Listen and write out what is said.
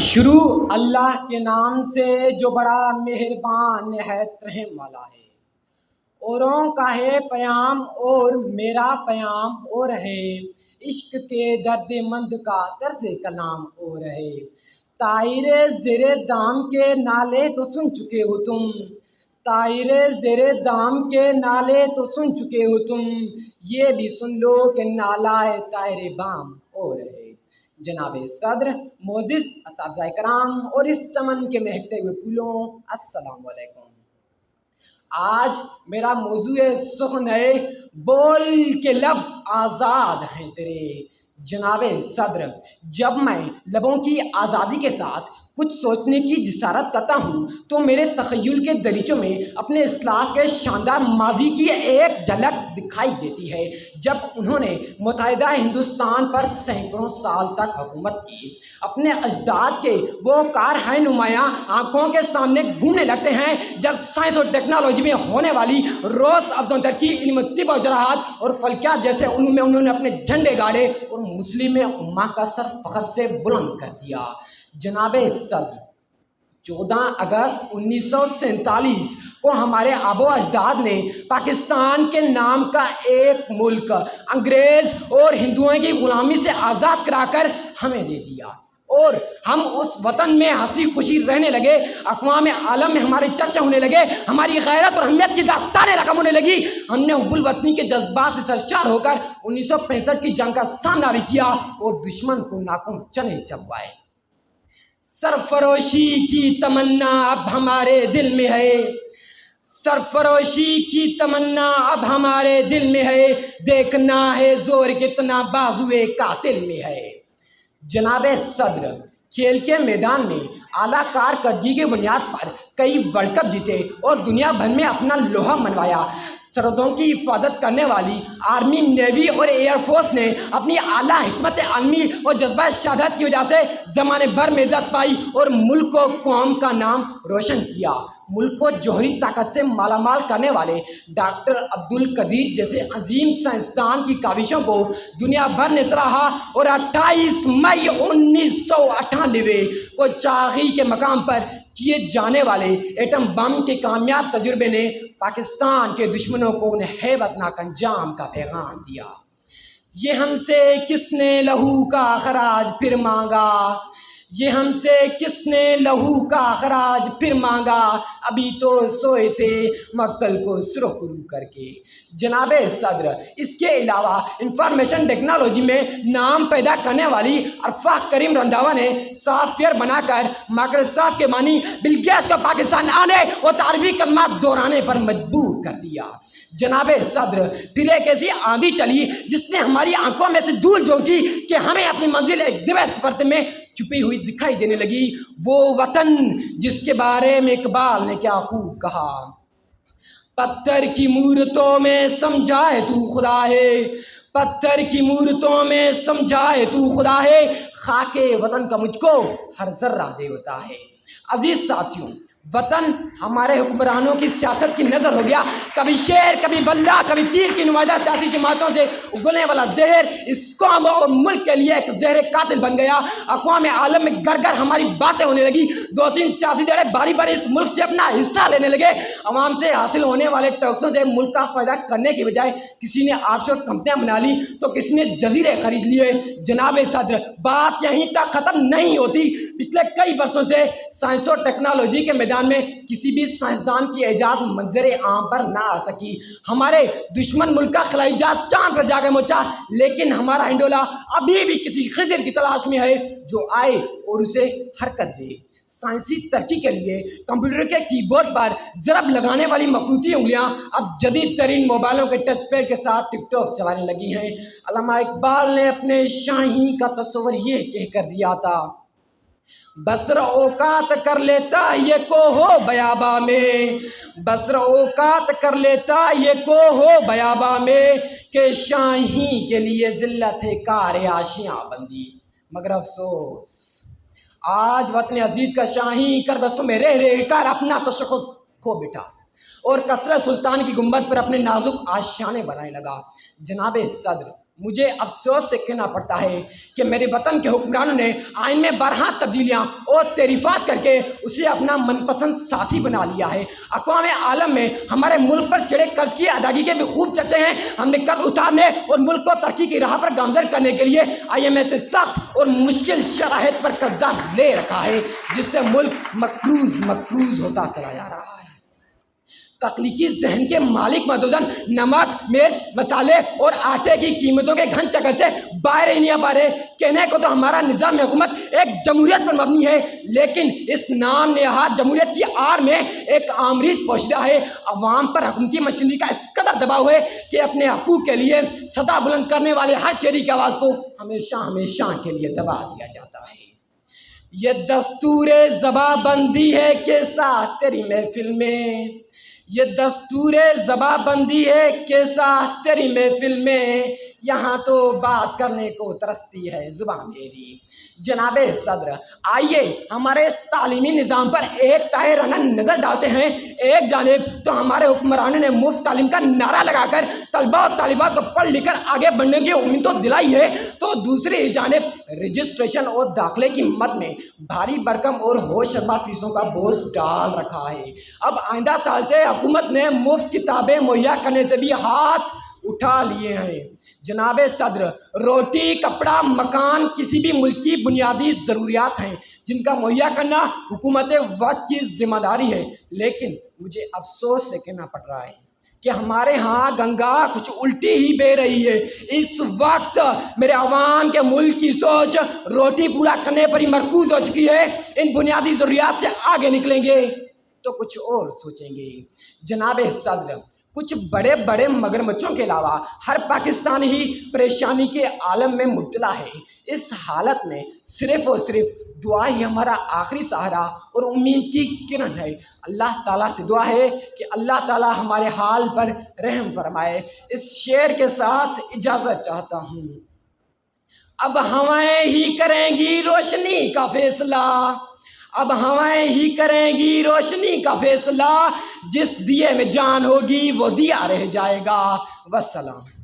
شروع اللہ کے نام سے جو بڑا مہربان نہایت رحم والا ہے۔ اوروں کا ہے پیام اور میرا پیام اور ہے، عشق کے درد مند کا طرز کلام اور ہے۔ طائر زیر دام کے نالے تو سن چکے ہو تم، طائر زیر دام کے نالے تو سن چکے ہو تم، یہ بھی سن لو کہ نالہ طائر بام اور ہے۔ جناب صدر، معزز اساتذہ کرام اور اس چمن کے مہکتے ہوئے پھولوں، السلام علیکم۔ آج میرا موضوع سخن ہے، بول کے لب آزاد ہیں تیرے۔ جناب صدر، جب میں لبوں کی آزادی کے ساتھ کچھ سوچنے کی جسارت کرتا ہوں تو میرے تخیل کے دریچوں میں اپنے اسلاف کے شاندار ماضی کی ایک جھلک دکھائی دیتی ہے، جب انہوں نے متحدہ ہندوستان پر سینکڑوں سال تک حکومت کی۔ اپنے اجداد کے وہ کار نمایاں آنکھوں کے سامنے گھومنے لگتے ہیں جب سائنس اور ٹیکنالوجی میں ہونے والی روز افزوں ترقی، علم، طب و جراحت اور فلکیات جیسے علوم میں انہوں نے اپنے جھنڈے گاڑے اور مسلم امہ کا سر فخر سے بلند کر دیا۔ جناب صدر، 14 اگست 1947 کو ہمارے آبا و اجداد نے پاکستان کے نام کا ایک ملک انگریز اور ہندوؤں کی غلامی سے آزاد کرا کر ہمیں دے دیا، اور ہم اس وطن میں ہنسی خوشی رہنے لگے۔ اقوام عالم میں ہمارے چرچے ہونے لگے، ہماری غیرت اور اہمیت کی داستانیں رقم ہونے لگی۔ ہم نے حب الوطنی کے جذبات سے سرشار ہو کر 1965 کی جنگ کا سامنا بھی کیا اور دشمن کو ناکوں چنے چبوائے۔ سرفروشی کی تمنا اب ہمارے دل میں ہے، سرفروشی کی تمنا اب ہمارے دل میں ہے، دیکھنا ہے زور کتنا بازوئے قاتل میں ہے۔ جناب صدر، کھیل کے میدان میں اعلیٰ کارکردگی کی بنیاد پر کئی ورلڈ کپ جیتے اور دنیا بھر میں اپنا لوہا منوایا۔ سرحدوں کی حفاظت کرنے والی آرمی، نیوی اور ایئر فورس نے اپنی اعلیٰ حکمت عملی اور جذبہ شہادت کی وجہ سے زمانے بھر میں عزت پائی اور ملک و قوم کا نام روشن کیا۔ ملک کو جوہری طاقت سے مالا مال کرنے والے ڈاکٹر عبدالقدیر جیسے عظیم سائنسدان کی کاوشوں کو دنیا بھر نے سراہا، اور 28 مئی 1998 کو چاغی کے مقام پر کیے جانے والے ایٹم بم کے کامیاب تجربے نے پاکستان کے دشمنوں کو انہیں ہیبت ناک انجام کا پیغام دیا۔ یہ ہم سے کس نے لہو کا خراج پھر مانگا، یہ ہم سے کس نے لہو کا خراج پھر مانگا، ابھی تو سوئے تھے مقتل کو سرخرو کر کے۔ جناب صدر، اس کے علاوہ انفارمیشن ٹیکنالوجی میں نام پیدا کرنے والی عرفہ کریم رنداوا نے سافٹ ویئر بنا کر مائیکروسافٹ کے بانی بل گیٹس کو پاکستان آنے اور تعریفی کلمات دہرانے پر مجبور کر دیا۔ جناب صدر، پھر ایک ایسی آندھی چلی جس نے ہماری آنکھوں میں سے دھول جھونکی کہ ہمیں اپنی منزل ایک دبیس پرتے میں چھپی ہوئی دکھائی دینے لگی، وہ وطن جس کے بارے میں اقبال نے کیا خوب کہا، پتھر کی مورتوں میں سمجھائے تو خدا ہے، پتھر کی مورتوں میں سمجھائے تو خدا ہے، خاک وطن کا مجھ کو ہر ذرہ دیوتا ہے۔ عزیز ساتھیوں، وطن ہمارے حکمرانوں کی سیاست کی نظر ہو گیا، کبھی شیر، کبھی بلہ، کبھی تیر کی نمائندہ سیاسی جماعتوں سے اگلنے والا زہر اس قوم اور ملک کے لیے ایک زہر قاتل بن گیا۔ اقوام عالم میں گھر گھر ہماری باتیں ہونے لگی، 2-3 سیاسی دھڑے باری باری اس ملک سے اپنا حصہ لینے لگے۔ عوام سے حاصل ہونے والے ٹیکسوں سے ملک کا فائدہ کرنے کی بجائے کسی نے آف شور کمپنیاں بنا لی تو کسی نے جزیرے خرید لیے۔ جناب صدر، بات یہیں تک ختم نہیں ہوتی۔ پچھلے کئی برسوں سے سائنس اور ٹیکنالوجی کے میدان میں کسی بھی سائنسدان کی ایجاد منظر عام پر نہ آ سکی۔ ہمارے دشمن ملک کا خلائی جہاز چاند پر جا کے پہنچا، لیکن ہمارا ہنڈولا ابھی بھی کسی خضر کی تلاش میں ہے جو آئے اور اسے حرکت دے۔ سائنسی ترقی کے لیے کمپیوٹر کے کی بورڈ پر ضرب لگانے والی مخروطی انگلیاں اب جدید ترین موبائلوں کے ٹچ پیڈ کے ساتھ ٹک ٹاک چلانے لگی ہیں۔ علامہ اقبال نے اپنے شاہی کا تصور یہ کہہ کر دیا تھا، بسر اوقات کر لیتا یہ کو ہو بیاباں میں، بسر اوقات کر لیتا یہ کو ہو بیاباں میں، کہ شاہی کے لیے ذلت ہے کار آشیاں بندی۔ مگر افسوس آج وطن عزیز کا شاہی کردستوں میں رہ رہ کر اپنا تشخص کھو بیٹھا اور کسرت سلطان کی گنبد پر اپنے نازک آشیانے بنانے لگا۔ جناب صدر، مجھے افسوس سے کہنا پڑتا ہے کہ میرے وطن کے حکمرانوں نے آئین میں بارہا تبدیلیاں اور تعریفات کر کے اسے اپنا من پسند ساتھی بنا لیا ہے۔ اقوام عالم میں ہمارے ملک پر چڑھے قرض کی ادائیگی کے بھی خوب چرچے ہیں۔ ہم نے قرض اتارنے اور ملک کو ترقی کی راہ پر گامزن کرنے کے لیے IMF سے سخت اور مشکل شرائط پر قرضہ لے رکھا ہے، جس سے ملک مقروض ہوتا چلا جا رہا ہے۔ تخلیقی ذہن کے مالک مدوزن نمک، مرچ، مسالے اور آٹے کی قیمتوں کے گھن چکر سے باہر ہی نہیں آ پا رہے۔ کہنے کو تو ہمارا نظام حکومت ایک جمہوریت پر مبنی ہے، لیکن اس نام نہاد جمہوریت کی آڑ میں ایک آمریت پوشیدہ ہے۔ عوام پر حکومتی مشینری کا اس قدر دباؤ ہے کہ اپنے حقوق کے لیے صدا بلند کرنے والے ہر شہری کی آواز کو ہمیشہ کے لیے دبا دیا جاتا ہے۔ یہ دستور زباں بندی ہے کیسا تیری محفل میں، یہ دستور زباں بندی ہے کیسا تیری محفل میں، یہاں تو بات کرنے کو ترستی ہے زبان میری۔ جناب صدر، آئیے ہمارے اس تعلیمی نظام پر ایک تاہرانہ نظر ڈالتے ہیں۔ ایک جانب تو ہمارے حکمرانوں نے مفت تعلیم کا نعرہ لگا کر طلبہ اور طالبات کو پڑھ لکھ کر آگے بڑھنے کی امید تو دلائی ہے، تو دوسری جانب رجسٹریشن اور داخلے کی مد میں بھاری بھرکم اور ہوش شربا فیسوں کا بوجھ ڈال رکھا ہے۔ اب آئندہ سال سے حکومت نے مفت کتابیں مہیا کرنے سے بھی ہاتھ اٹھا لیے ہیں۔ جناب صدر، روٹی، کپڑا، مکان کسی بھی ملک کی بنیادی ضروریات ہیں جن کا مہیا کرنا حکومت وقت کی ذمہ داری ہے، لیکن مجھے افسوس سے کہنا پڑ رہا ہے کہ ہمارے ہاں گنگا کچھ الٹی ہی بہہ رہی ہے۔ اس وقت میرے عوام کے ملک کی سوچ روٹی پورا کرنے پر ہی مرکوز ہو چکی ہے۔ ان بنیادی ضروریات سے آگے نکلیں گے تو کچھ اور سوچیں گے۔ جناب صدر، کچھ بڑے بڑے مگرمچھوں کے علاوہ ہر پاکستانی ہی پریشانی کے عالم میں مبتلا ہے۔ اس حالت میں صرف اور صرف دعا ہی ہمارا آخری سہارا اور امید کی کرن ہے۔ اللہ تعالیٰ سے دعا ہے کہ اللہ تعالیٰ ہمارے حال پر رحم فرمائے۔ اس شعر کے ساتھ اجازت چاہتا ہوں۔ اب ہوائیں ہی کریں گی روشنی کا فیصلہ، اب ہوائیں ہی کریں گی روشنی کا فیصلہ، جس دیے میں جان ہوگی وہ دیا رہ جائے گا۔ والسلام۔